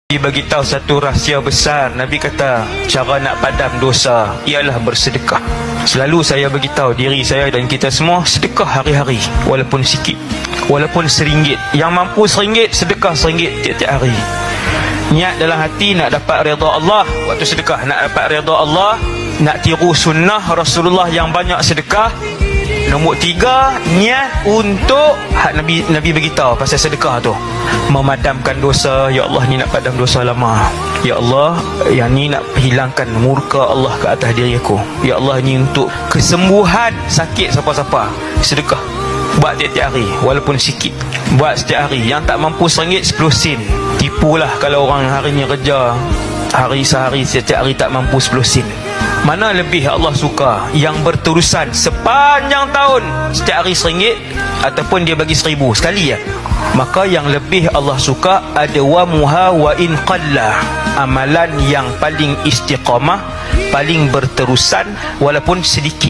Nabi bagi tahu satu rahsia besar. Nabi kata cara nak padam dosa ialah bersedekah. Selalu saya bagi tahu diri saya dan kita semua, sedekah hari-hari walaupun sikit, walaupun RM1. Yang mampu RM1, sedekah RM1 tiap-tiap hari. Niat dalam hati nak dapat redha Allah waktu sedekah, nak dapat redha Allah, nak tiru sunnah Rasulullah yang banyak sedekah. Nombor 3, niat untuk Nabi beritahu pasal sedekah tu, memadamkan dosa. Ya Allah, ni nak padam dosa lama. Ya Allah, yang ni nak hilangkan murka Allah ke atas diri aku. Ya Allah, ni untuk kesembuhan sakit siapa-siapa. Sedekah buat tiap-tiap hari walaupun sikit. Buat setiap hari. Yang tak mampu RM1, 10 sen. Tipulah kalau orang hari ni kerja sehari setiap hari tak mampu 10 sen. Mana lebih Allah suka? Yang berterusan sepanjang tahun setiap hari RM1, ataupun dia bagi RM1,000 sekali ya? Maka yang lebih Allah suka ada wa muha wa in qalla, amalan yang paling istiqamah, paling berterusan walaupun sedikit.